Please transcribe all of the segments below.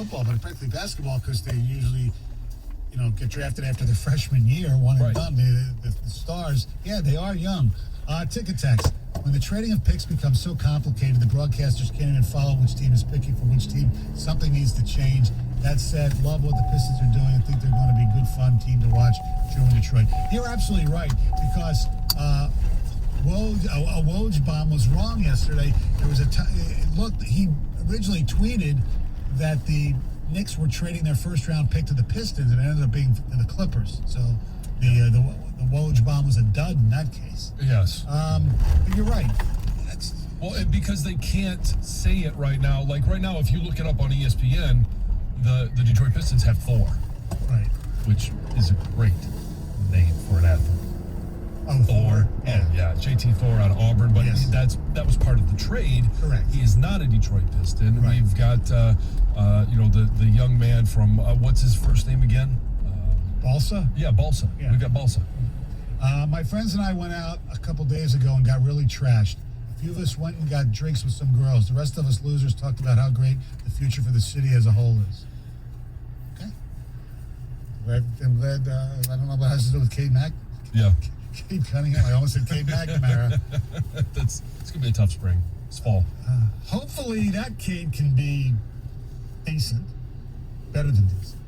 football, but practically basketball because they usually, get drafted after their freshman year, one and done. The stars, they are young. Ticket text. When the trading of picks becomes so complicated, the broadcasters can't even follow which team is picking for which team. Something needs to change. That said, love what the Pistons are doing. I think they're going to be a good, fun team to watch here in Detroit. You're absolutely right because a Woj bomb was wrong yesterday. There was he originally tweeted that the Knicks were trading their first-round pick to the Pistons, and it ended up being the Clippers. So the Woj bomb was a dud in that case. Yes. But you're right. Because they can't say it right now. Like right now, if you look it up on ESPN, the Detroit Pistons have Thor. Right. Which is a great name for an athlete. Oh, Thor. Yeah, JT Thor out of Auburn, but yes. that was part of the trade. Correct. He is not a Detroit Piston. Right. We've got the young man from what's his first name again? Balsa? Yeah, Balsa. Yeah. We got Balsa. My friends and I went out a couple days ago and got really trashed. A few of us went and got drinks with some girls. The rest of us losers talked about how great the future for the city as a whole is. Okay. I'm glad, I don't know what it has to do with Cade Mack. Yeah. Cade Cunningham. I almost said Cade McNamara. It's going to be a tough spring. It's fall. Hopefully that Cade can be decent. Better than decent.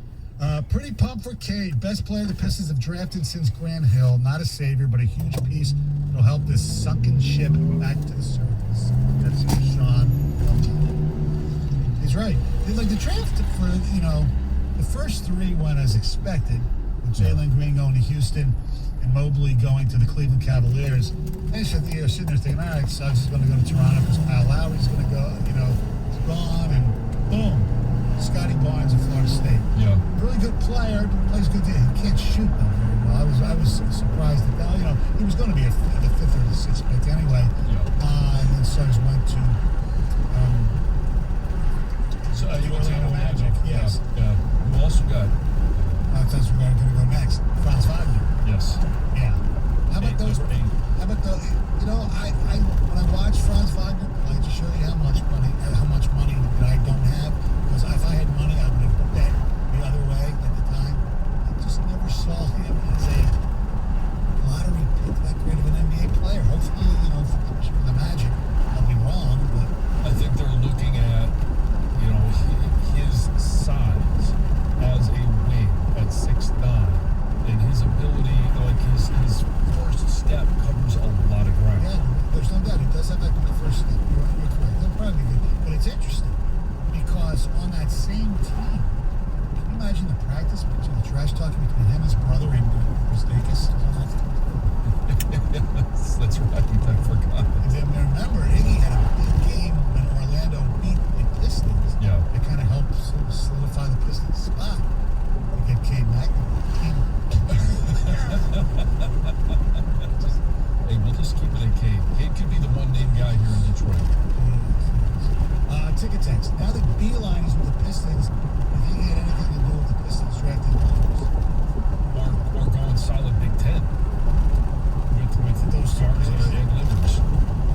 Pretty pumped for Cade. Best player the Pistons have drafted since Grant Hill. Not a savior, but a huge piece that'll help this sunken ship back to the surface. That's Sean. He's right. Like the draft for, the first three went as expected. With Jalen Green going to Houston and Mobley going to the Cleveland Cavaliers. They sitting there thinking, all right, Suggs is going to go to Toronto because Kyle Lowry's going to go, he's gone, and boom, Scotty Barnes of Florida State. Yeah. Really good player, plays good. He can't shoot though very well. I was surprised at that. He was going to be the fifth or the sixth pick anyway. Yeah. And then Suggs went to. You went to Orlando Magic. Yes. Yeah. Who also got? That's where we're going to go next. Franz Wagner. Yes. Yeah. How about those? Number 8. How about the? I when I watch Franz Wagner play, to show you how much money that I don't have. Because if I had money, I would have bet the other way at the time. I just never saw him as a lottery pick, that great of an NBA player. Hopefully, for the Magic, I'll be wrong, but I think they're looking at, his size as a wing at 6'9", and his ability, his first step covers a lot of ground. yeah, there's no doubt he does have that good first step. You're correct. They'll probably be good, but it's interesting because on that same team, can you imagine the practice between the trash talking between him, his brother, and Kostakis? That's right. I forgot. And then remember, Iggy had a big game when Orlando beat the Pistons. Yeah. It kind of helped solidify the Pistons' spot. We get Cade Mack. Hey, we'll just keep it at Cade. Cade could be the one-name guy here in Detroit. Ticket text. Now that Beeline is with the Pistons, do you think he had anything to do with the Pistons drafting players? Or going solid Big Ten with those stars and livers.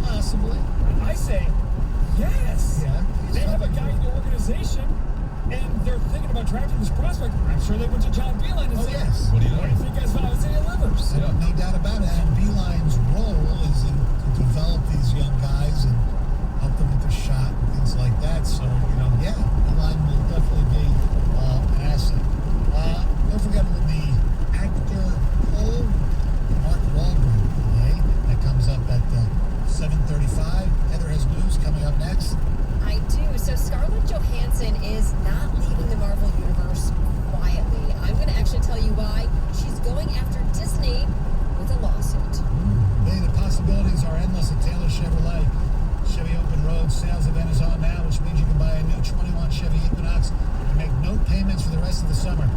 Possibly. I say yes. Yeah. They have a guy in the organization, and they're thinking about drafting this prospect. I'm sure they went to John Beeline and Oh, said, yes. What do you "What do you think, guys, about Isaiah Livers?" Yeah. No doubt about it. And Beeline's role is to develop these young guys and help them with their shot and things like that. So, Beeline will definitely be an asset. Don't forget the actor Cole Mark Wahlberg today. That comes up at 7:35. Heather has news coming up next. I do. So Scarlett Johansson is not leaving the Marvel Universe quietly. I'm going to actually tell you why. She's going after Disney with a lawsuit. Hey, the possibilities are endless at Taylor Chevrolet. Chevy Open Road sales event is on now, which means you can buy a new 21 Chevy Equinox and make no payments for the rest of the summer.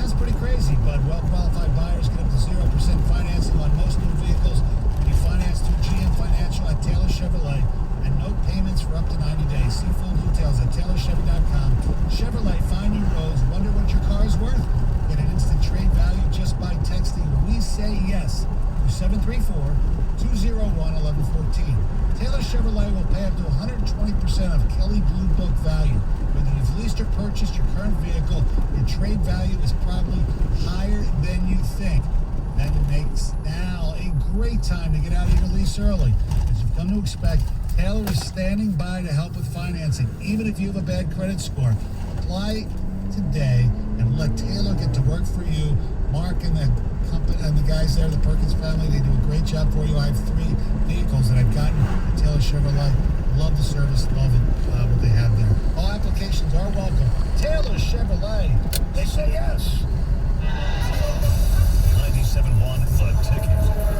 Sounds pretty crazy, but well-qualified buyers get up to 0% financing on most new vehicles when you finance through GM Financial at Taylor Chevrolet, and no payments for up to 90 days. See full details at TaylorChevy.com. Chevrolet, find new roads. Wonder what your car is worth? Get an instant trade value just by texting "We Say Yes" to 734-201-1114. Taylor Chevrolet will pay up to 120% of Kelley Blue Book value. Whether you've leased or purchased your current vehicle, your trade value is probably higher than you think. That makes now a great time to get out of your lease early. As you've come to expect, Taylor is standing by to help with financing, even if you have a bad credit score. Apply today and let Taylor get to work for you. Mark and the company and the guys there, the Perkins family, they do a great job for you. I have 3 vehicles that I've gotten at Taylor Chevrolet. Love the service, love it, what they have there. All applications are welcome. Taylor Chevrolet, they say yes. 97.1 The Ticket.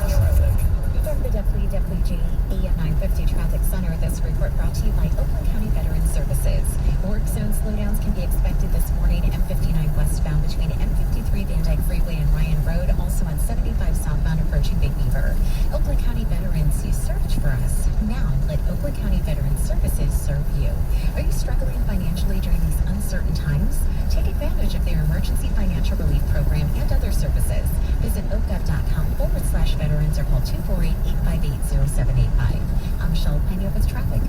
Traffic. From the WWJE at 950 Traffic Center, this report brought to you by Oakland County Veterans Services. Work zone slowdowns can be expected this morning at M59 westbound between M53 Van Dyke Freeway and Ryan Road, also on 75 southbound approaching Big Beaver. Oakland County Veterans, you search for us. Now let Oakland County Veterans Services serve you. Are you struggling financially during these uncertain times? Take advantage of their emergency financial relief program and other services. Visit oakgov.com/veterans or call 248-858-0785. I'm Michelle Pena with traffic.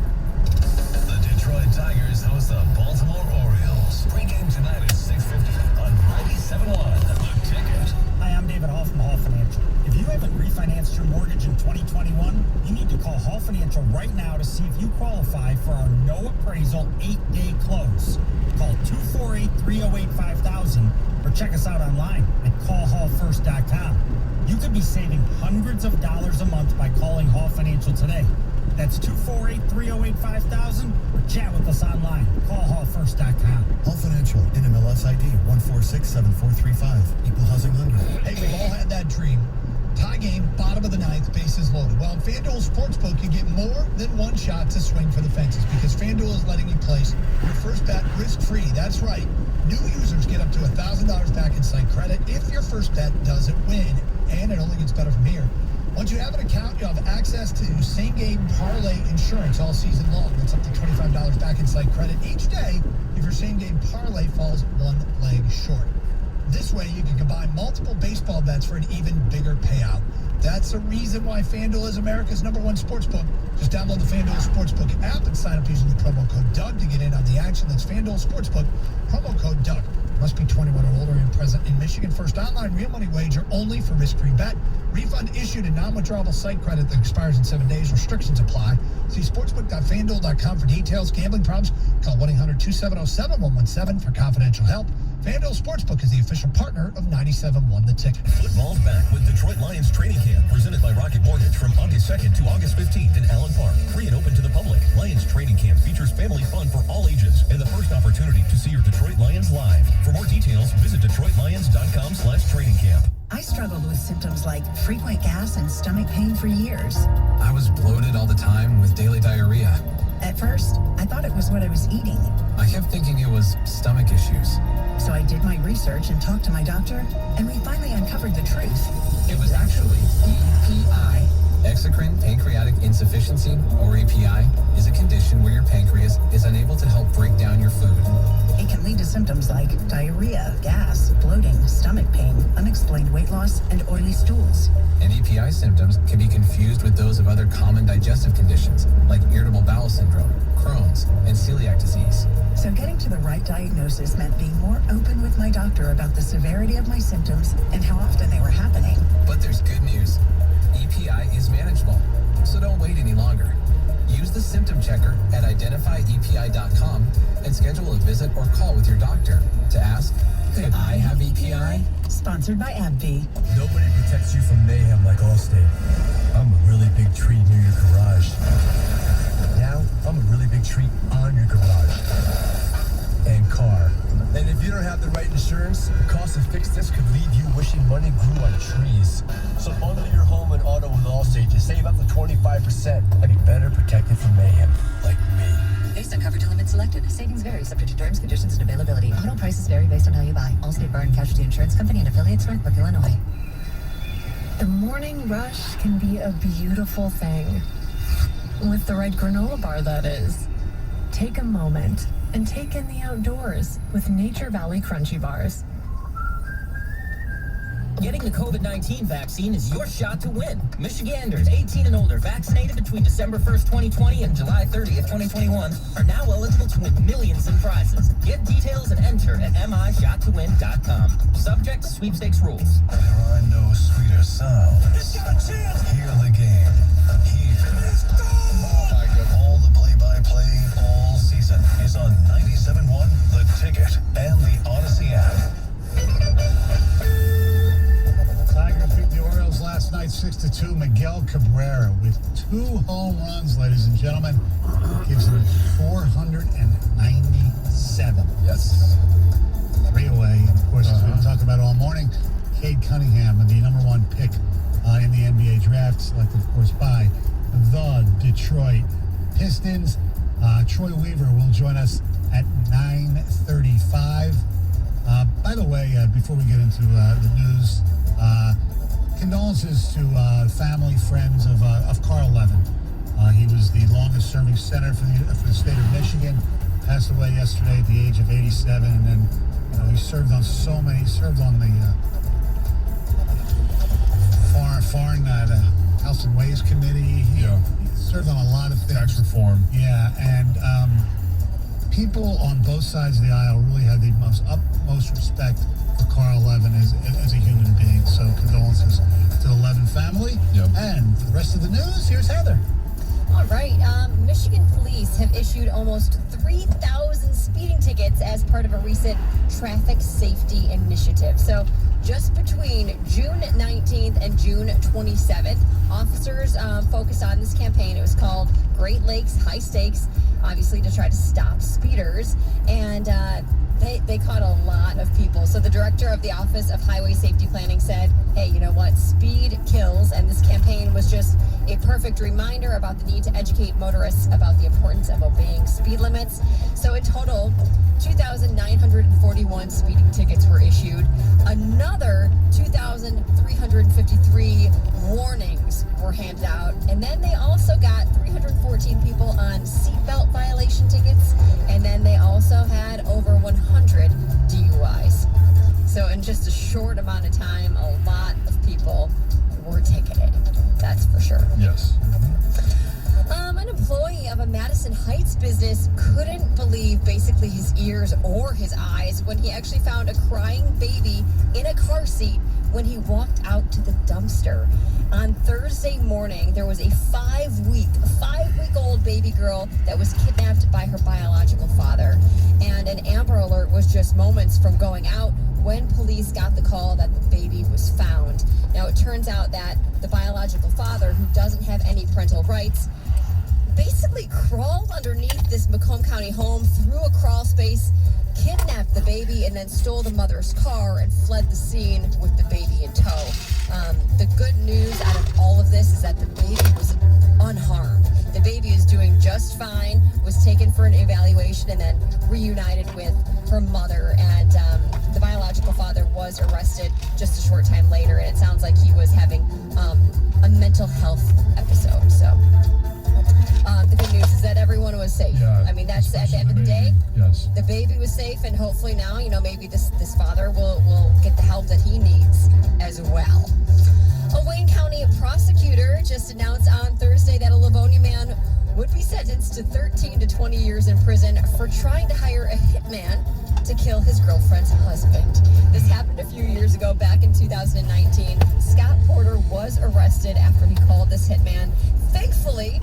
The Detroit Tigers host the Baltimore Orioles. Pre-game tonight at 6:50 on 97.1 The Ticket. Hi, I'm David Hall from Hall Financial. If you haven't refinanced your mortgage in 2021, you need to call Hall Financial right now to see if you qualify for our no appraisal 8-day close. Call 248-308-5000 or check us out online at callhallfirst.com. You could be saving hundreds of dollars a month by calling Hall Financial today. That's 248-308-5000 or chat with us online. Callhallfirst.com. Hall Financial, NMLS ID 1467435. Equal housing lender. Hey, we've all had that dream. Tie game, bottom of the ninth, bases loaded. Well, FanDuel Sportsbook, you get more than one shot to swing for the fences because FanDuel is letting you place your first bet risk-free. That's right. New users get up to $1,000 back in site credit if your first bet doesn't win. And it only gets better from here. Once you have an account, you'll have access to same-game parlay insurance all season long. That's up to $25 back in site credit each day if your same-game parlay falls one leg short. This way, you can combine multiple baseball bets for an even bigger payout. That's the reason why FanDuel is America's #1 sportsbook. Just download the FanDuel Sportsbook app and sign up using the promo code Doug to get in on the action. That's FanDuel Sportsbook, promo code Doug. Must be 21 or older and present in Michigan. First online real money wager only for risk-free bet. Refund issued in non-withdrawable site credit that expires in 7 days. Restrictions apply. See sportsbook.fanduel.com for details. Gambling problems? Call 1-800-270-7117 for confidential help. FanDuel Sportsbook is the official partner of 97.1 The Ticket. Football's back with Detroit Lions Training Camp, presented by Rocket Mortgage from August 2nd to August 15th in Allen Park. Free and open to the public. Lions Training Camp features family fun for all ages and the first opportunity to see your Detroit Lions live. For more details, visit DetroitLions.com/training camp. I struggled with symptoms like frequent gas and stomach pain for years. I was bloated all the time with daily diarrhea. At first, I thought it was what I was eating. I kept thinking it was stomach issues. So I did my research and talked to my doctor, and we finally uncovered the truth. It was actually EPI. Exocrine pancreatic insufficiency, or EPI, is a condition where your pancreas is unable to help break down your food. It can lead to symptoms like diarrhea, gas, bloating, stomach pain, unexplained weight loss, and oily stools. And EPI symptoms can be confused with those of other common digestive conditions, like irritable bowel syndrome, Crohn's, and celiac disease. So getting to the right diagnosis meant being more open with my doctor about the severity of my symptoms and how often they were happening. But there's good news. EPI is manageable, so don't wait any longer. Use the symptom checker at identifyepi.com and schedule a visit or call with your doctor to ask, could I have EPI? Sponsored by AbbVie. Nobody protects you from mayhem like Allstate. I'm a really big tree near your garage. Now, I'm a really big tree on your garage and car. And if you don't have the right insurance, the cost to fix this could leave you wishing money grew on trees. So bundle your home and auto with Allstate to save up to 25% and be better protected from mayhem like me. Based on coverage and limits selected. Savings vary, subject to terms, conditions, and availability. Auto prices vary based on how you buy. Allstate Bar and Casualty Insurance Company and affiliates, Northbrook, Illinois. The morning rush can be a beautiful thing. With the right granola bar, that is. Take a moment and take in the outdoors with Nature Valley Crunchy Bars. Getting the COVID-19 vaccine is your shot to win. Michiganders 18 and older vaccinated between December 1st, 2020 and July 30th, 2021 are now eligible to win millions in prizes. Get details and enter at MIShotToWin.com. Subject to sweepstakes rules. There are no sweeter sounds. It's got a chance. Hear the game. Here. Let's go! All the play-by-play all season is on 97.1 The Ticket and the Odyssey app. Tigers beat the Orioles last night 6-2. Miguel Cabrera with 2 home runs, ladies and gentlemen, gives them 497. Yes. 3 away. And of course, as we've been talking about all morning, Cade Cunningham, the number 1 pick in the NBA draft, selected, of course, by the Detroit Pistons. Troy Weaver will join us at 9:35. By the way, before we get into the news, condolences to family, friends of Carl Levin. He was the longest-serving senator for the state of Michigan. Passed away yesterday at the age of 87, and he served on so many. He served on the foreign the House and Ways Committee. He served on a lot of things. Tax reform. Yeah, and people on both sides of the aisle really had the utmost respect for Carl Levin as a human being. So condolences to the Levin family. Yep. And for the rest of the news, here's Heather. All right. Michigan police have issued almost 3,000 speeding tickets as part of a recent traffic safety initiative. So just between June 19th and June 27th, officers focused on this campaign. It was called Great Lakes High Stakes, obviously to try to stop speeders. And they caught a lot of people. So the director of the Office of Highway Safety Planning said, hey, you know what? Speed kills. And this campaign was just a perfect reminder about the need to educate motorists about the importance of obeying speed limits. So in total, 2,941 speeding tickets were issued. Another 2,353 warnings were handed out. And then they also got 314 people on seatbelt violation tickets. And then they also had over 100 DUIs. So in just a short amount of time, a lot of people were ticketed. That's for sure. Yes. An employee of a Madison Heights business couldn't believe basically his ears or his eyes when he actually found a crying baby in a car seat when he walked out to the dumpster. On Thursday morning, there was a 5-week-old baby girl that was kidnapped by her biological father. And an Amber Alert was just moments from going out when police got the call that the baby was found. Now, it turns out that the biological father, who doesn't have any parental rights, basically crawled underneath this Macomb County home, through a crawl space, kidnapped the baby, and then stole the mother's car and fled the scene with the baby in tow. The good news out of all of this is that the baby was unharmed. The baby is doing just fine, was taken for an evaluation, and then reunited with her mother. And the biological father was arrested just a short time later, and it sounds like he was having a mental health episode. So the good news is that everyone was safe. Yeah, I mean, that's at the end of the day. Yes. The baby was safe, and hopefully now, maybe this father will get the help that he needs as well. A Wayne County prosecutor just announced on Thursday that a Livonia man would be sentenced to 13 to 20 years in prison for trying to hire a hitman to kill his girlfriend's husband. This happened a few years ago, back in 2019. Scott Porter was arrested after he called this hitman. Thankfully,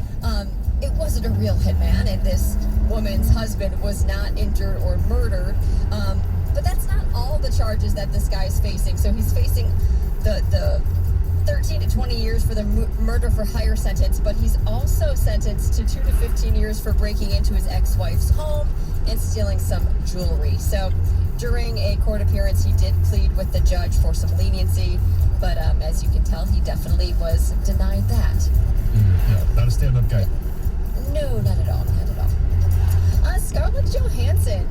it wasn't a real hitman, and this woman's husband was not injured or murdered. But that's not all the charges that this guy is facing. So he's facing the 13 to 20 years for the murder for hire sentence, but he's also sentenced to 2 to 15 years for breaking into his ex-wife's home and stealing some jewelry. So during a court appearance, he did plead with the judge for some leniency, but as you can tell, he definitely was denied that. Yeah, not a stand-up guy. No, not at all, not at all. Scarlett Johansson,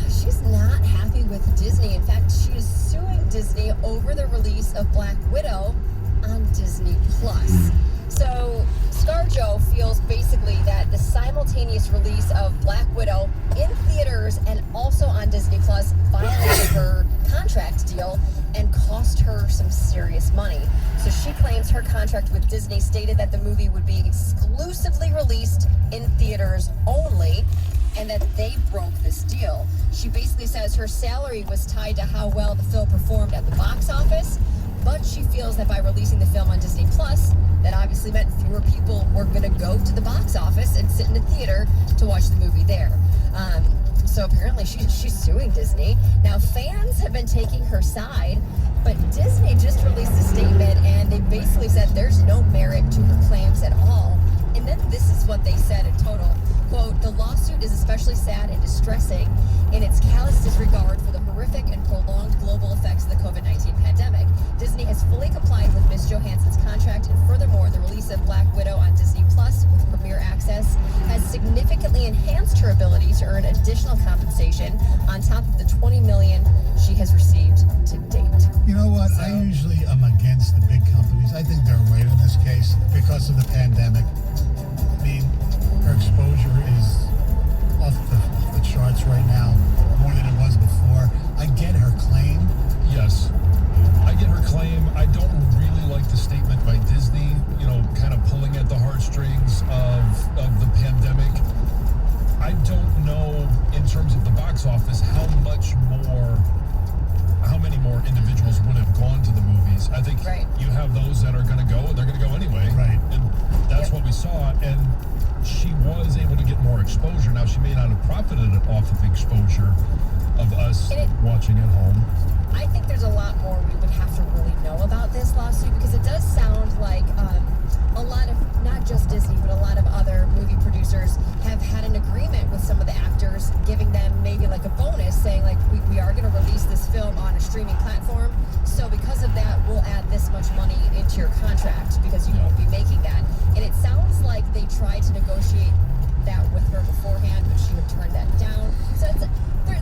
she's not happy with Disney. In fact, she is suing Disney over the release of Black Widow on Disney Plus. So ScarJo feels basically that the simultaneous release of Black Widow in theaters and also on Disney Plus violated her contract contract deal and cost her some serious money. So she claims her contract with Disney stated that the movie would be exclusively released in theaters only, and that they broke this deal. She basically says her salary was tied to how well the film performed at the box office, but she feels that by releasing the film on Disney Plus, that obviously meant fewer people were going to go to the box office and sit in the theater to watch the movie there. So apparently she's suing Disney. Now, fans have been taking her side, but Disney just released a statement, and they basically said there's no merit to her claims at all. And then this is what they said in total. Quote, the lawsuit is especially sad and distressing in its callous disregard for the horrific and prolonged global effects of the COVID-19 pandemic. Disney has fully complied with Ms. Johansson's contract, and furthermore, the release of Black Widow on Disney Plus with Premier Access has significantly enhanced her ability to earn additional compensation on top of the $20 million she has received to date. You know what? I usually am against the big companies. I think they're right in this case because of the pandemic. I mean, her exposure is off the charts right now, more than it was before. I get her claim. Yes, I get her claim. I don't really like the statement by Disney, kind of pulling at the heartstrings of the pandemic. I don't know, in terms of the box office, how many more individuals would have gone to the movies. I think you have those that are going to go, and they're going to go anyway. Right. And that's what we saw. And she was able to get more exposure. Now, she may not have profited off of the exposure of us watching at home. I think there's a lot more we would have to really know about this lawsuit, because it does sound like a lot of, not just Disney, but a lot of other movie producers have had an agreement with some of the actors, giving them maybe like a bonus, saying like, we are going to release this film on a streaming platform, so because of that, we'll add this much money into your contract because you won't be making that. And it sounds like they tried to negotiate that with her beforehand, but she would turn that down. So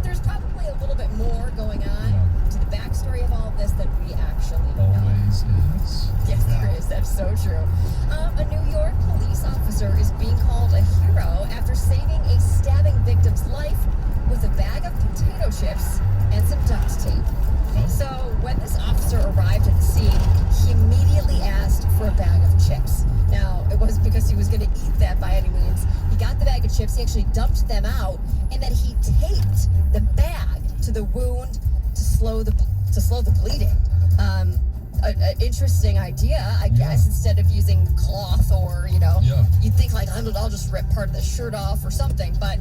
there's probably a little bit more going on to the backstory of all of this than we actually know. Always is. Yes, there is. That's so true. A New York police officer is being called a hero after saving a stabbing victim's life with a bag of potato chips and some duct tape. So when this officer arrived at the scene, he immediately asked for a bag of chips. Now, it wasn't because he was going to eat that by any means. He got the bag of chips, he actually dumped them out, and then he taped the bag to the wound to slow the bleeding. An interesting idea, I guess, instead of using cloth or, you'd think like, I'll just rip part of the shirt off or something. But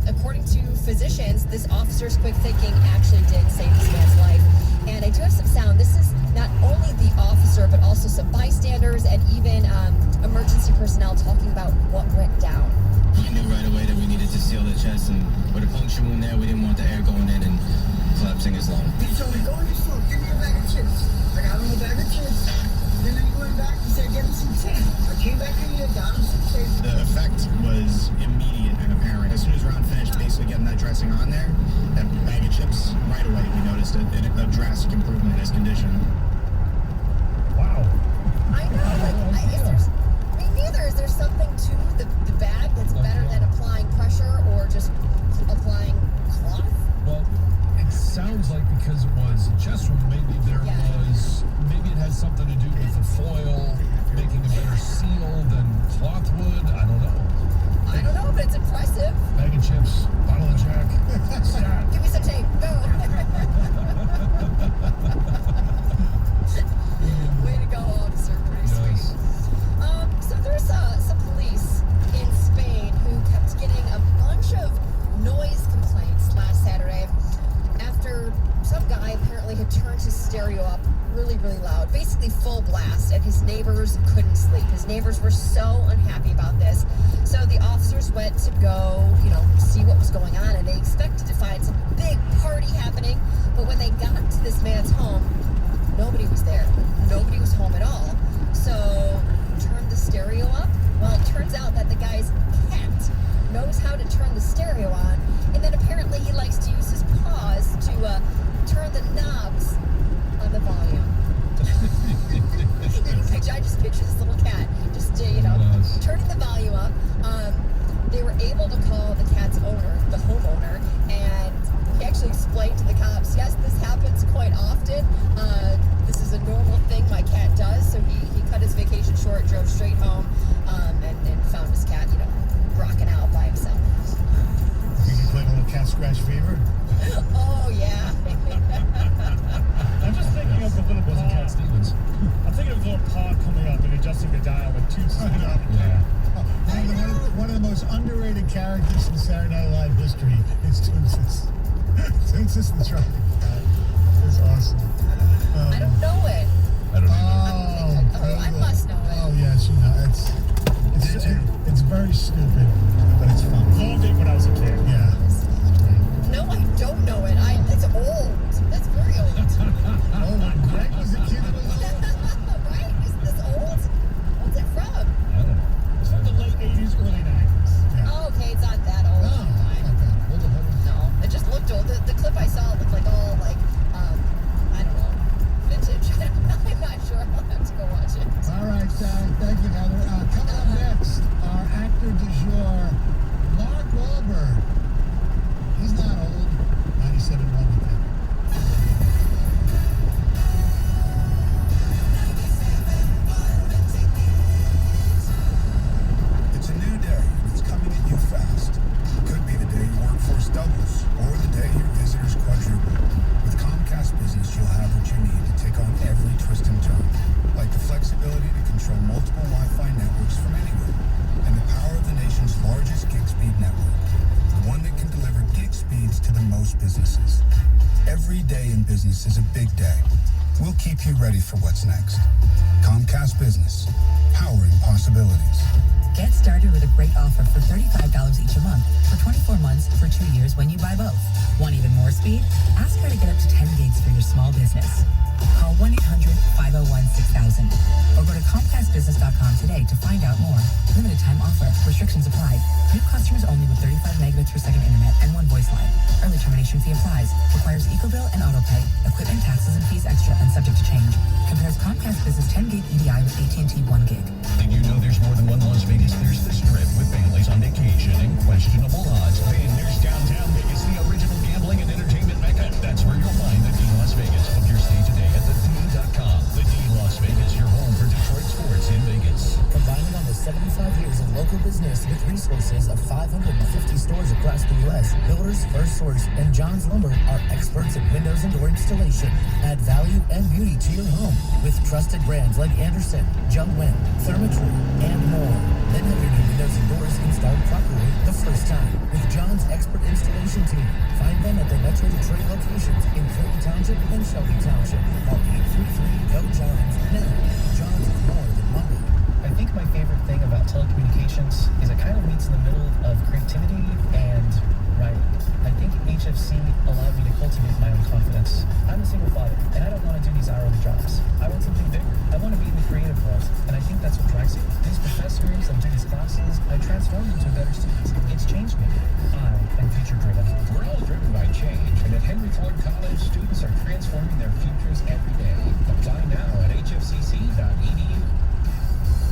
according to physicians, this officer's quick thinking actually did save this man's life. And I do have some sound. This is not only the officer, but also some bystanders and even emergency personnel talking about what went down. We knew right away that we needed to seal the chest, and with a puncture wound there, we didn't want the air going in and collapsing his lung. He told me, go in the store, give me a bag of chips. I got him a bag of chips. Then he went back, he said, get him some tape. I came back in here, got him some tape. The effect was immediate and apparent. As soon as Ron finished basically getting that dressing on there, that bag of chips, right away we noticed a drastic improvement in his condition. Wow. I know, is there something to the bag that's better than applying pressure or just applying cloth? Well, it sounds like because it was a chest wound, maybe it has something to do with the foil making a better seal than cloth would. I don't know, but it's impressive. Bag of chips, bottle of Jack. Stop. Give me some tape. Go. Way to go, officer. Pretty sweet. So there's some police in Spain who kept getting a bunch of noise complaints last Saturday after some guy apparently had turned his stereo up really, really loud, basically full blast, and his neighbors couldn't sleep. His neighbors were so unhappy about this. So the officers went to go, see what was going on, and they expected to find some big party happening. But when they got to this man's home, nobody was there. Nobody was home at all. So turn the stereo up. Well, it turns out that the guy's cat knows how to turn the stereo on, and then apparently he likes to use his paws to turn the knobs on the volume. I just picture this little cat just, turning the volume up. They were able to call the cat's owner, the homeowner, and he actually explained to the cops, yes, this happens quite characters from Saturday Night Live history is Toonsis. Toonsis the Trumpet Guy. It's awesome. I don't know it. I don't know. I must know it. Oh, yes, you know. It's very stupid, but it's fun. Loved it when I was a kid. Yeah. No, I don't know it. It's old. That's very old. Oh, when Greg was a kid, it was old. Right? Is this old? What's it from? I don't know. It's from the late 80s, early 90s. Yeah. Oh, okay, it's not that old. No, it's not that. Hold on. No, it just looked old. The clip I saw looked like all like, I don't know, vintage. I'm not sure. I'll have to go watch it. All right, thank you, Heather. Coming up next, our actor du jour, Mark Wahlberg. He's not old. 97 1 with him. It's a new day. It's coming at you fast. It could be the day your workforce doubles, or the day your visitors quadruple. With Comcast Business, you'll have what you need to take on every twist and turn, like the flexibility to control multiple Wi-Fi networks from anywhere, and the power of the nation's largest gig speed network, the one that can deliver gig speeds to the most businesses. Every day in business is a big day. We'll keep you ready for what's next. Comcast Business, powering possibilities. Get started with a great offer for $35 each a month for 24 months for 2 years when you buy both. Want even more speed? Ask her to get up to 10 gigs for your small business. Call 1-800-501-6000 or go to ComcastBusiness.com today to find out more. Limited time offer. Restrictions apply. New customers only with 35 megabits per second internet and one voice line. Early termination fee applies. Requires EcoBill and AutoPay. Equipment, taxes, and fees extra and subject to change. Compares Comcast Business 10 gig EDI with AT&T 1 gig. Did you know there's more than one Las Vegas? There's the Strip with families on vacation and questionable odds. And there's downtown Vegas, the original gambling and entertainment mecca. That's where you'll find the D Las Vegas. Book your stay today at thed.com. The D Las Vegas, your home for Detroit sports in Vegas. Combining almost 75 years of local business with resources of 550 stores across the U.S., Builders First Source and John's Lumber are experts at windows and door installation. Add value and beauty to your home with trusted brands like Anderson, Jung Win, Therma-Tru, and more. Then have your new windows and doors installed properly the first time with John's expert installation team. Find them at their Metro Detroit locations in Clinton Township and Shelby Township. Call 833-GO-JOHNS. Now, John's is more than lumber. I think my favorite thing about telecommunications is it kind of meets in the middle of creativity and writing. I think HFC allowed me to cultivate my own confidence. I'm a single father, and I don't want to do these hourly jobs. I want something bigger. I want to be in the creative world, and I think that's what drives me. These professors and these classes, I transformed into a better student. It's changed me. I am future-driven. We're all driven by change, and at Henry Ford College, students are transforming their futures every day. Apply now at hfcc.edu.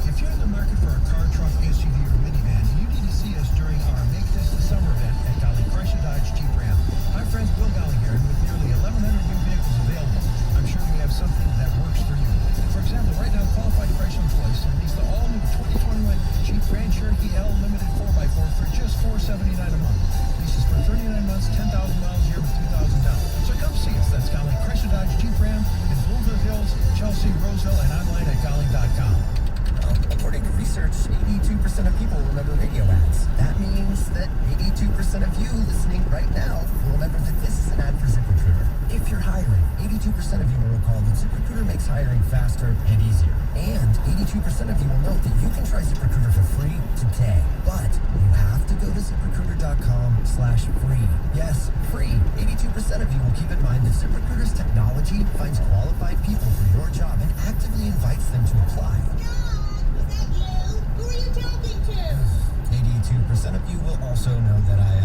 If you're in the market for a car, truck, SUV, or minivan, you need to see us during our Make This the Summer event at Golly Chrysler Dodge Jeep Ram. Hi, friends, Bill Golly here, and with nearly 1,100 new vehicles available, I'm sure we have something that works for you. For example, right now, qualified Chrysler employees can lease the all-new 2021 Jeep Grand Cherokee L Limited 4x4 for just $479 a month. Leases for 39 months, 10,000 miles a year with $2,000 down. So come see us. That's Golly Chrysler Dodge Jeep Ram in Bloomfield Hills, Chelsea, Roseville, and online at golly.com. According to research, 82% of people remember radio ads. That means that 82% of you listening right now will remember that this is an ad for ZipRecruiter. If you're hiring, 82% of you will recall that ZipRecruiter makes hiring faster and easier. And 82% of you will note that you can try ZipRecruiter for free today. But you have to go to ZipRecruiter.com/free. Yes, free. 82% of you will keep in mind that ZipRecruiter's technology finds qualified people for your job and actively invites them to apply. 82% of you will also know that I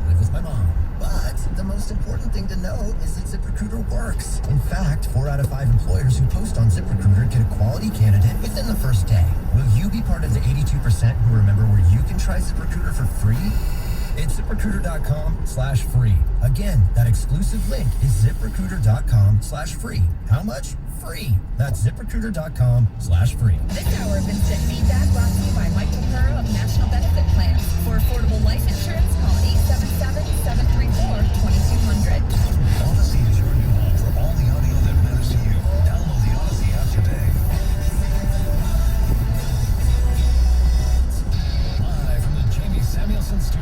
live with my mom. But the most important thing to know is that ZipRecruiter works. In fact, 4 out of 5 employers who post on ZipRecruiter get a quality candidate within the first day. Will you be part of the 82% who remember where you can try ZipRecruiter for free? It's ZipRecruiter.com/free. Again, that exclusive link is ZipRecruiter.com/free. How much? Free. That's ZipRecruiter.com/free. This hour of instant feedback brought to you by Michael Pearl of National Benefit Plans. For affordable life insurance, call 877-734-2200. Odyssey is your new home for all the audio that matters to you. Download the Odyssey app today. Live from the Jamie Samuelson Studio.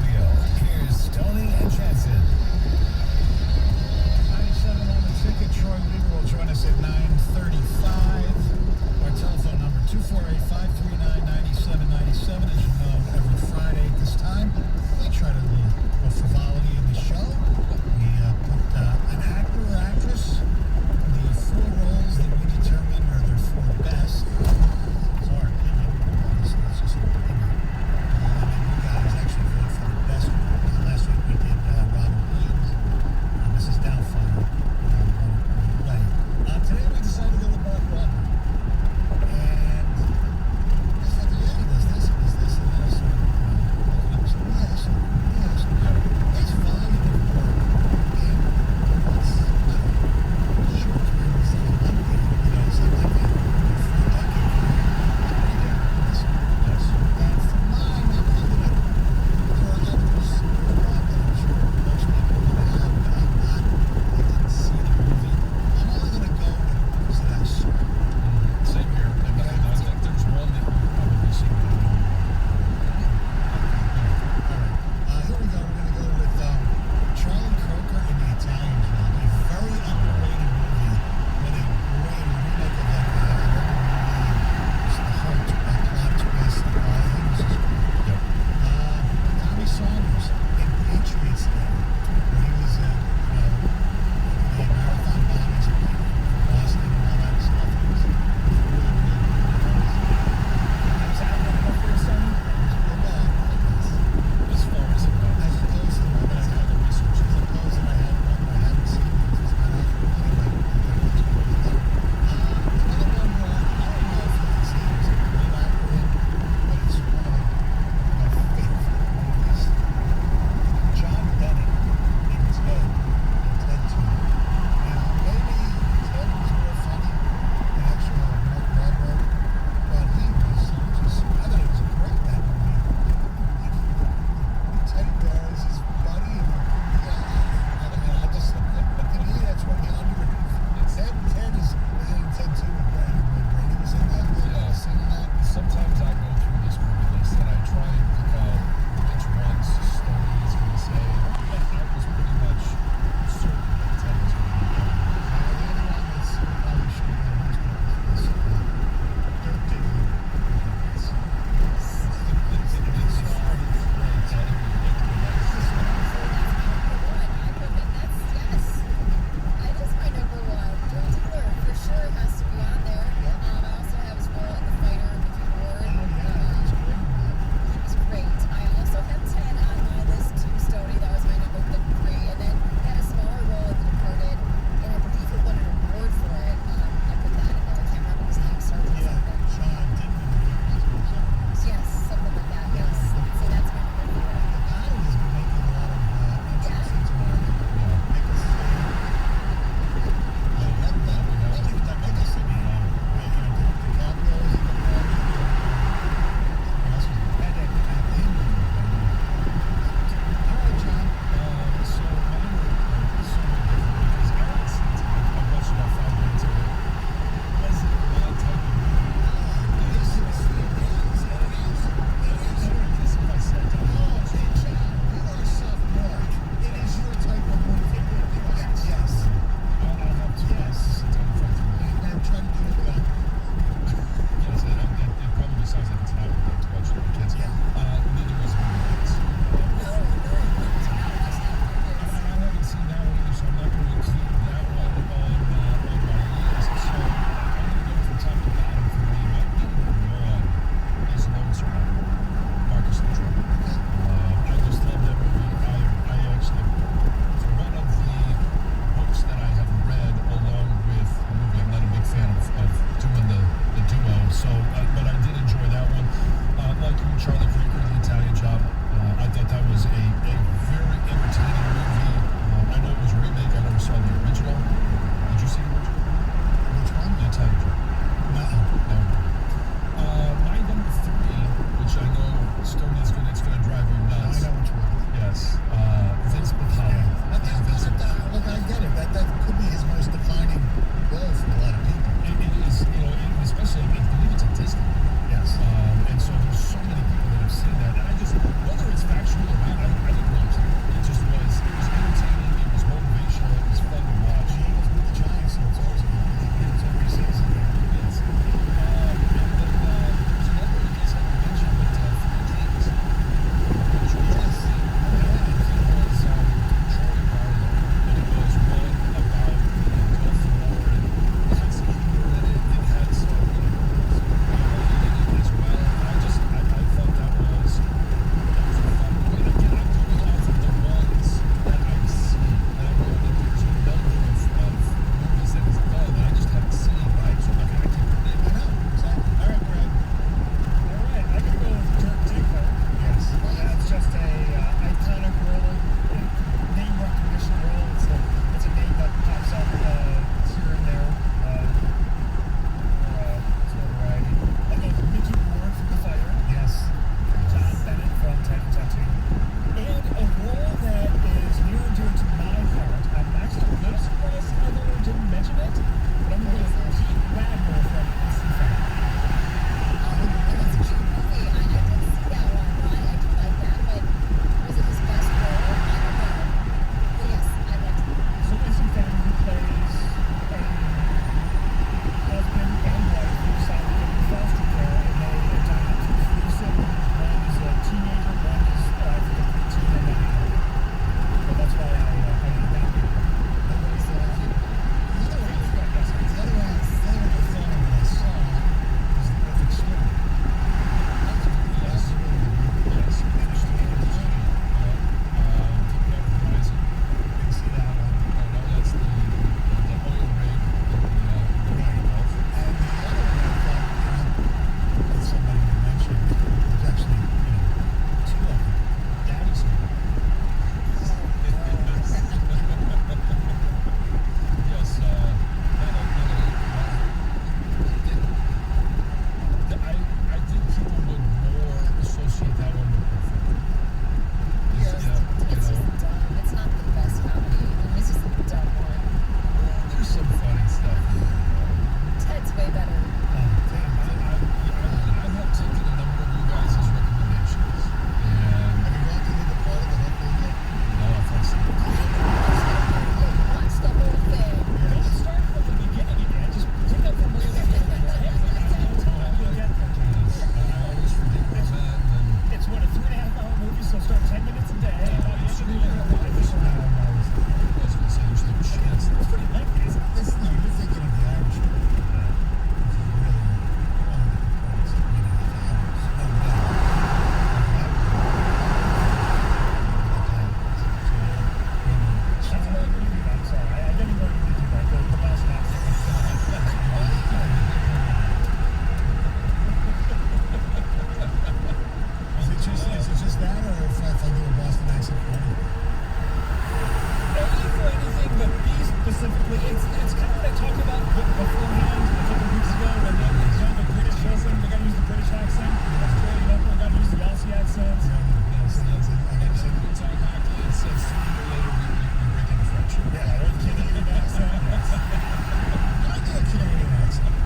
specifically. It's kind of what I talked about beforehand a couple of weeks ago when the British person, they got to use the British accent. That's totally local. Got to use the Aussie accent. I got to say, we talk hockey, it says sooner or later we break into French. Yeah, or the Canadian accent. Yes. I do a Canadian accent.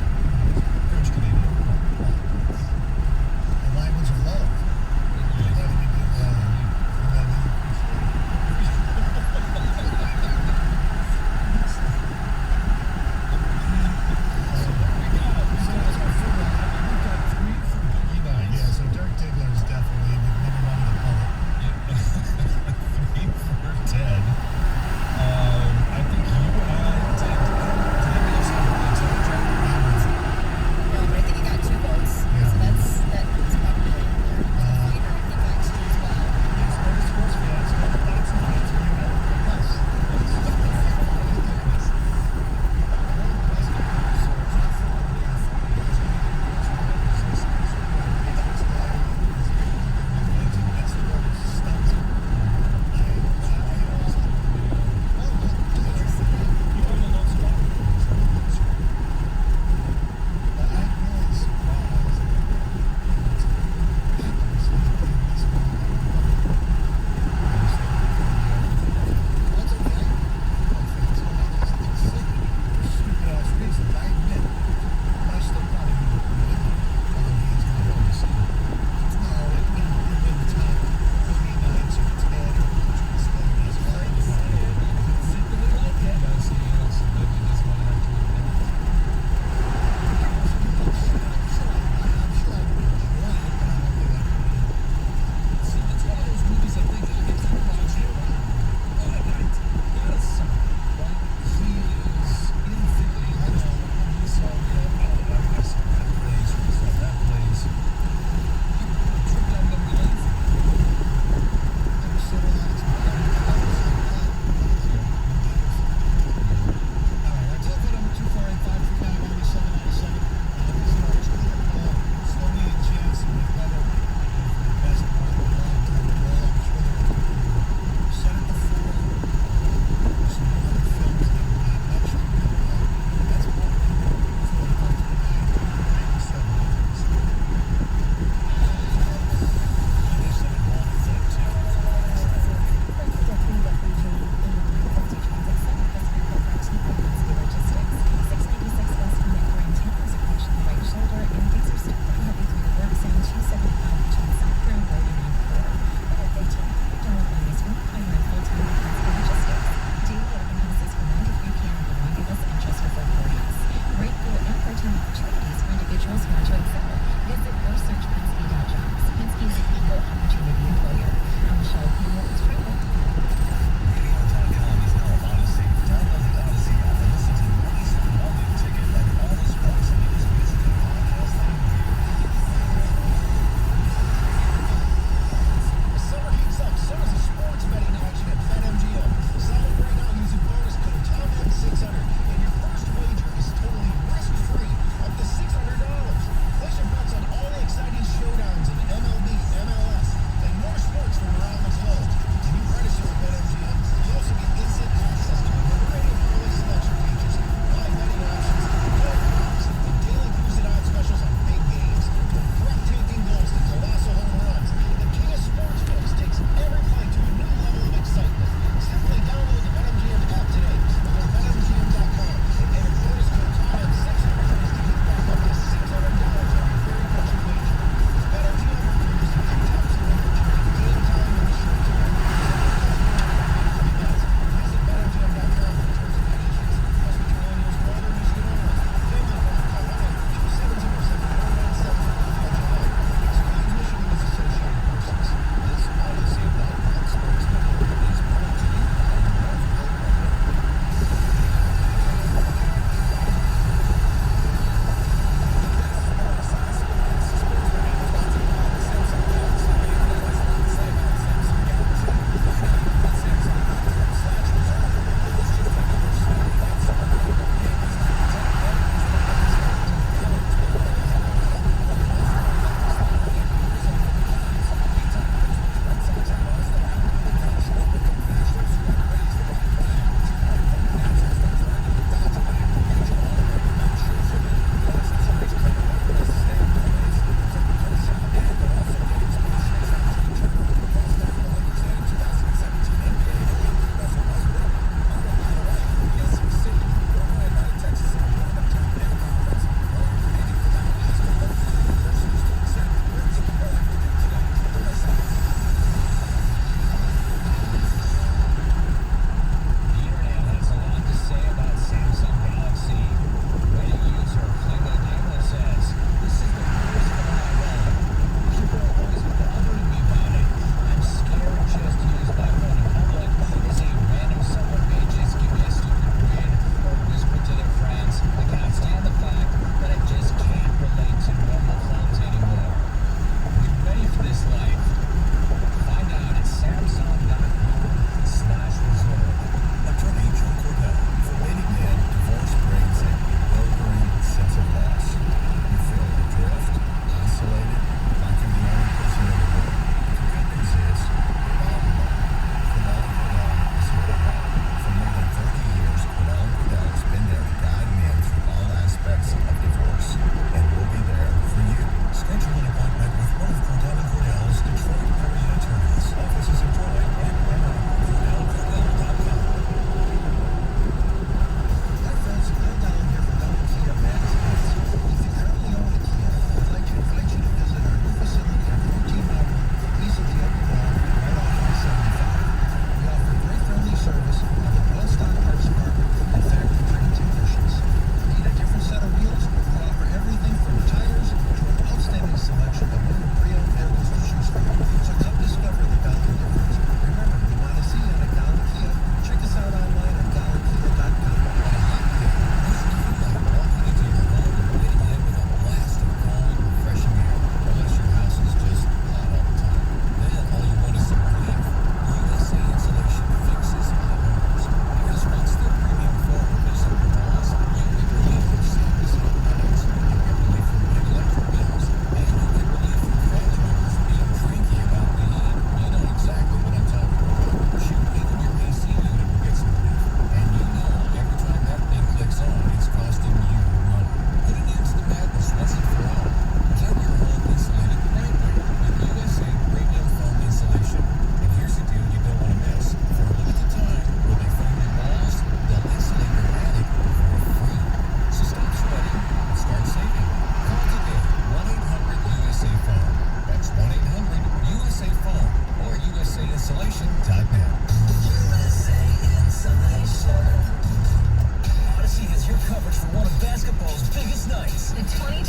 French Canadian. The language of love. Letting me do that. Yeah, so Dirk Diggler is definitely number one in the public. 3 for 10. I think you have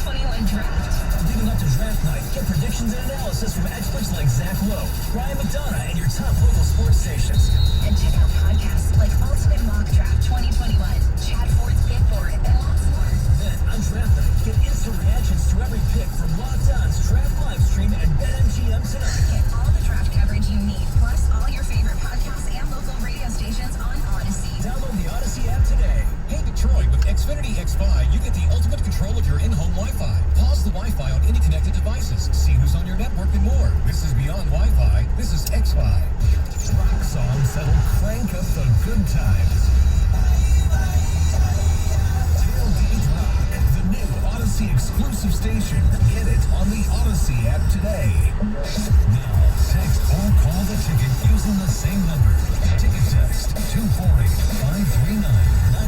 2021 draft. Leading up to draft night, get predictions and analysis from experts like Zach Lowe, Ryan McDonough, and your top local sports stations. And check out podcasts like Ultimate Mock Draft 2021, Chad Ford's Pick Board, and lots more. Then, on draft night, get instant reactions to every pick from Locked On's Draft Live Stream and BetMGM tonight. Get all the draft coverage you need, plus all your favorite podcasts and local radio stations on Odyssey. Download the Odyssey app today. Hey Detroit, with Xfinity XFi, you get the ultimate control of your in-home Wi-Fi. Pause the Wi-Fi on any connected devices. See who's on your network and more. This is beyond Wi-Fi. This is XFi. Rock songs that'll crank up the good times. Tailgate Rock, the new Odyssey exclusive station. Get it on the Odyssey app today. Now, text or call the ticket using the same number. Ticket text 248-539-9797.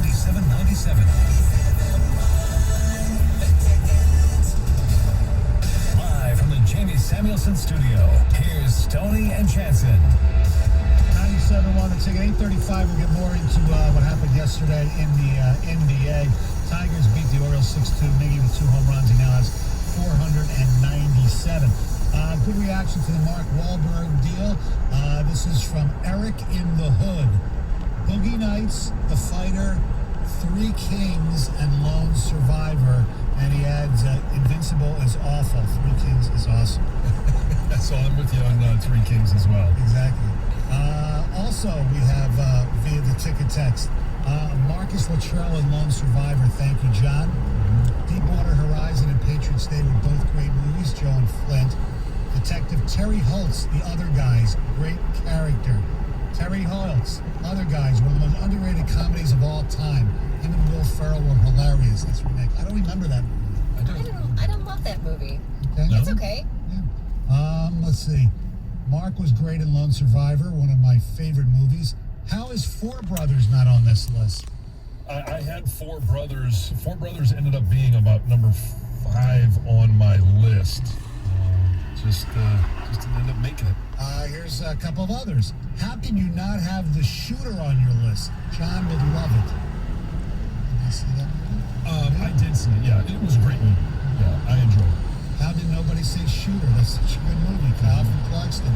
Live from the Jamie Samuelson studio, here's Stoney and Jansen. 97-1, the ticket, 8:35. We'll get more into what happened yesterday in the NBA. Tigers beat the Orioles 6-2. Miggy with 2 home runs. He now has 497. Good reaction to the Mark Wahlberg deal. This is from Eric in the Hood. Boogie Nights, The Fighter, 3 Kings, and Lone Survivor. And he adds, Invincible is awful. 3 Kings is awesome. So I'm with you on 3 Kings as well. Exactly. Also, we have via the ticket text, Marcus Luttrell and Lone Survivor. Thank you, John. Deepwater Horizon and Patriots Day were both great movies. Joe and Flint. Detective Terry Holtz, The Other Guys, great character. Terry Holtz, Other Guys, one of the most underrated comedies of all time. Him and Will Ferrell were hilarious. That's remake. I don't remember that movie. I don't love that movie. Okay. It's okay. Let's see. Mark was great in Lone Survivor, one of my favorite movies. How is Four Brothers not on this list? I had Four Brothers. Four Brothers ended up being about number 5 on my list. Just didn't end up making it. Here's a couple of others. How can you not have The Shooter on your list? John would love it. Did you see that movie? I did see it. Yeah, it was a great movie. Yeah, I enjoyed it. How did nobody say Shooter? That's such a good movie. Kyle from Clarkston.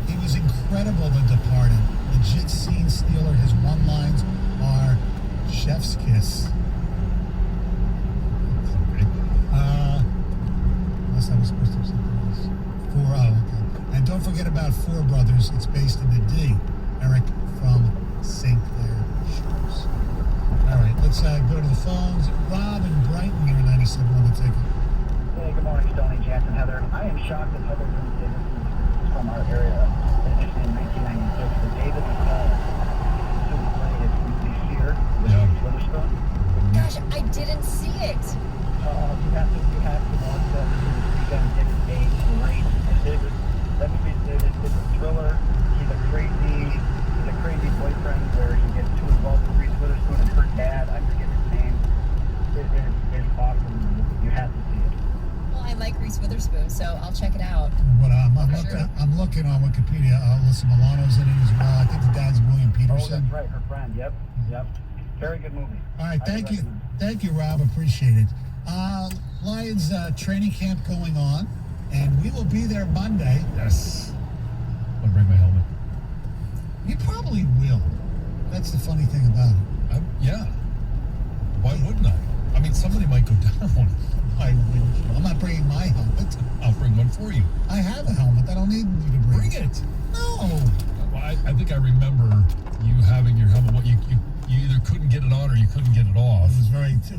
He was incredible, The Departed. Legit scene stealer. His one-lines are chef's kiss. Unless I was supposed to have something else. Okay. And don't forget about Four Brothers. It's based in the D. Eric from St. Clair Shores. All right, let's go to the phones. Rob and Brighton here in 97 on the ticket. Hey, good morning, Stoney, Jansen, Heather. I am shocked that Heather didn't say this is from our area. Initially in 1996, the David who played at Uzi Sear with Witherspoon. Gosh, I didn't see it. You have to watch that this weekend. It is a great. That movie is a thriller. He's a crazy boyfriend where he gets too involved with Reese Witherspoon and her dad. I forget his name. It is awesome. You have to see it. Well, I like Reese Witherspoon, so I'll check it out. But I'm looking on Wikipedia. Alyssa Milano's in it as well. I think the dad's William Peterson. Oh, that's right. Her friend. Yep. Very good movie. All right, thank you, Rob. Appreciate it. Lions training camp going on, and we will be there Monday. Yes. I'll bring my helmet. You probably will. That's the funny thing about it. Yeah. Why wouldn't I? I mean, somebody might go down. Why wouldn't you? I'm not bringing my helmet. I'll bring one for you. I have a helmet. I don't need you to bring it. No. Well, I think I remember you having your helmet. What you either couldn't get it on or you couldn't get it off. It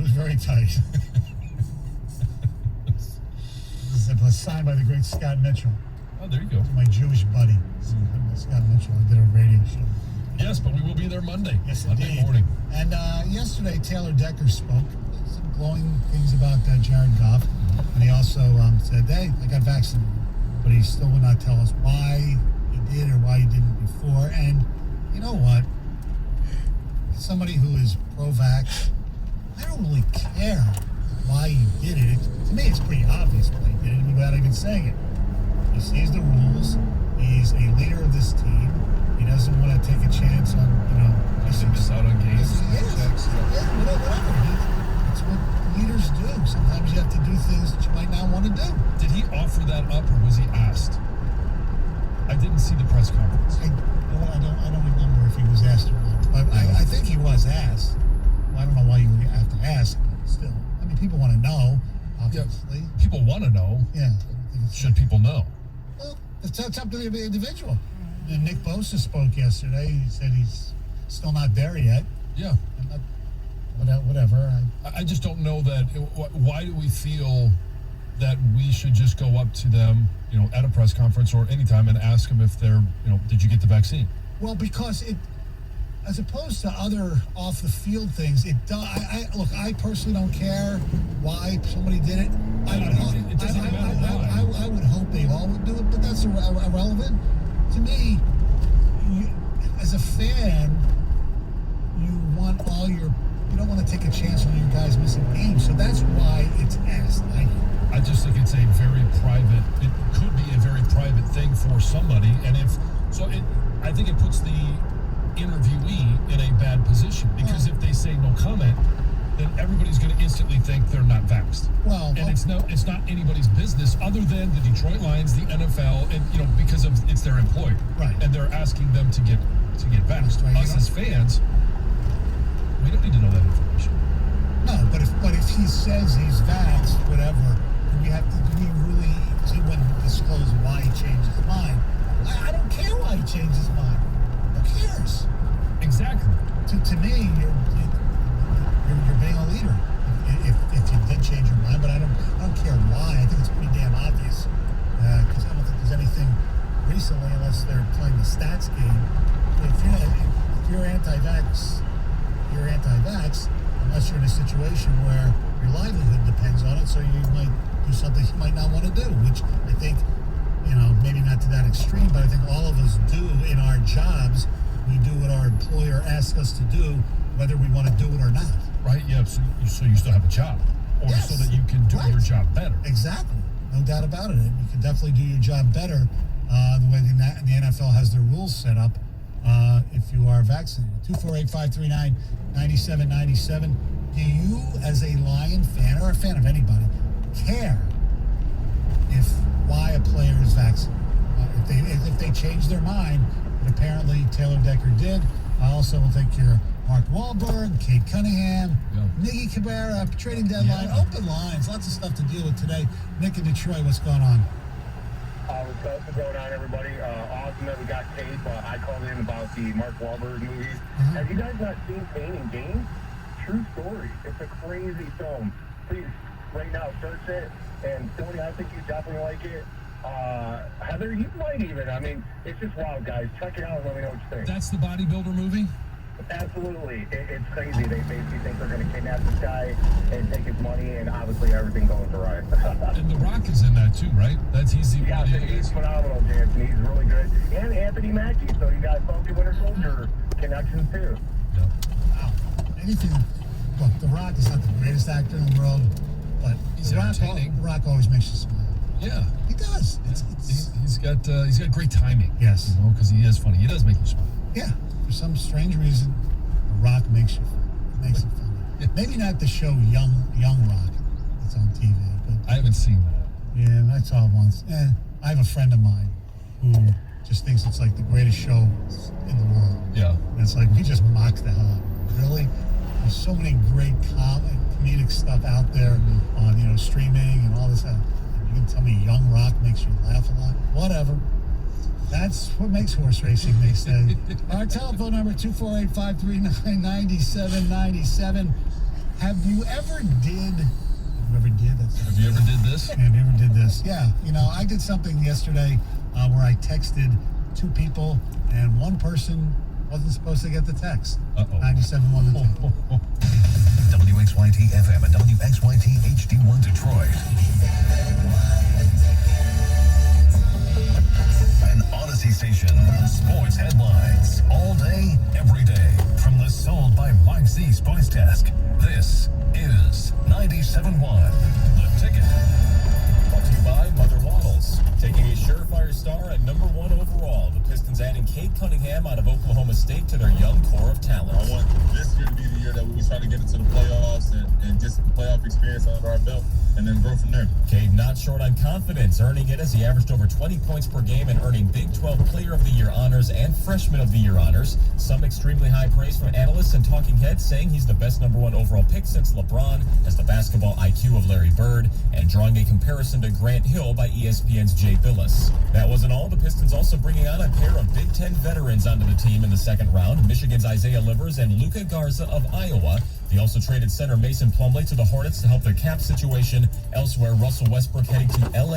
was very tight. It was signed by the great Scott Mitchell. Oh, there you go. My Jewish buddy, Scott Mitchell. I did a radio show. Yes, but we will be there Monday. Yes, Monday indeed. morning. And yesterday, Taylor Decker spoke. Some glowing things about Jared Goff. And he also said, hey, I got vaccinated. But he still would not tell us why he did or why he didn't before. And you know what? Somebody who is pro-vax, I don't really care why he did it. To me, it's pretty obvious why he did it without even saying it. He sees the rules. He's a leader of this team. He doesn't want to take a chance on, miss out on games. Whatever. It's what leaders do. Sometimes you have to do do things that you might not want to do. Did he offer that up, or was he asked? I didn't see the press conference. I don't remember if he was asked or not, but I think he was asked. Well, I don't know why you would have to ask, but still. I mean, people want to know, obviously. Yeah, people want to know. Yeah. Should people know? Well, it's up to the individual. And Nick Bosa spoke yesterday. He said he's still not there yet. Yeah. Whatever. I just don't know that. Why do we feel that we should just go up to them, at a press conference or anytime and ask them if they're, did you get the vaccine? Well, because it, as opposed to other off the field things, it does. Look, I personally don't care why somebody did it. I would hope they all would do it, but that's irrelevant to me. As a fan, you don't want to take a chance on your guys missing games, so that's why it's asked. I just think it's it could be a very private thing for somebody, and I think it puts the interviewee in a bad position, because if they say no comment, then everybody's going to instantly think they're not vaxxed. And it's not anybody's business other than the Detroit Lions, the NFL, and because it's their employer, right? And they're asking them to get vaxxed. Right. Us as fans, we don't need to know that information. No, but if he says he's vaxxed, whatever, do we really disclose why he changed his mind? I don't care why he changed his mind. Who cares? Exactly. To me, you're being a leader if you did change your mind, but I don't care why. I think it's pretty damn obvious, because I don't think there's anything recently, unless they're playing the stats game. If you're anti-vax, you're anti-vax, unless you're in a situation where your livelihood depends on it, so you might do something you might not want to do, which I think, maybe not to that extreme, but I think all of us do in our jobs. We do what our employer asks us to do, whether we want to do it or not. Right, yeah, so you still have a job, or so that you can do your job better. Exactly, no doubt about it. You can definitely do your job better the way the NFL has their rules set up if you are vaccinated. 248-539-9797. Do you, as a Lion fan, or a fan of anybody, care why a player is vaccinated? If they change their mind, but apparently Taylor Decker did. I also will think you're Mark Wahlberg, Kate Cunningham, Miggy Cabrera, trading deadline, open lines, lots of stuff to deal with today. Nick in Detroit, what's going on? What's going on, everybody? Awesome that we got Kate. I called in about the Mark Wahlberg movies. Have you guys not seen Pain and Gain? True story. It's a crazy film. Please, right now, search it. And Tony, I think you definitely like it. Heather, you might even. I mean, it's just wild, guys. Check it out and let me know what you think. That's the bodybuilder movie? Absolutely. It's crazy. They basically think they're going to kidnap this guy and take his money, and obviously everything goes awry. And The Rock is in that too, right? He's phenomenal, Jansen. He's really good. And Anthony Mackie, so you got Falcon Winter Soldier connections too. Wow. Anything. Look, The Rock is not the greatest actor in the world, but he's The entertaining. Rock always makes you smile. Yeah, he does. He's got great timing. Yes, because he is funny. He does make you smile. Yeah, for some strange reason, The Rock makes it funny. Maybe not the show Young Rock that's on TV, but I haven't seen that. Yeah, I saw it once. I have a friend of mine who just thinks it's like the greatest show in the world. Yeah, and it's like we just mock the hell out of it. Really, there's so many great comedic stuff out there on streaming and all this stuff. You can tell me Young Rock makes you laugh a lot. Whatever. That's what makes horse racing, they say. Our telephone number, 248-539-9797. Have you ever did this? Have you ever did this? Yeah. I did something yesterday where I texted two people, and one person wasn't supposed to get the text. 97.1 the thing. WXYT FM and WXYT HD1 Detroit. An Odyssey station. Sports headlines. All day, every day. From the Sold by Mike Z Sports Desk. This is 97.1 The Ticket. Brought to you by Mother Waddles. Taking a surefire star at number 1 overall. The Pistons adding Kate Cunningham out of Oklahoma State to their young core of talent. I want this year to be the year that we try to get into the playoffs and just the playoff experience under our belt. and then grow from there. Cade not short on confidence, earning it as he averaged over 20 points per game and earning Big 12 Player of the Year honors and Freshman of the Year honors. Some extremely high praise from analysts and talking heads, saying he's the best number 1 overall pick since LeBron, has the basketball IQ of Larry Bird, and drawing a comparison to Grant Hill by ESPN's Jay Billis. That wasn't all. The Pistons also bringing on a pair of Big Ten veterans onto the team in the second round, Michigan's Isaiah Livers and Luka Garza of Iowa. They also traded center Mason Plumlee to the Hornets to help their cap situation. Elsewhere, Russell Westbrook heading to LA.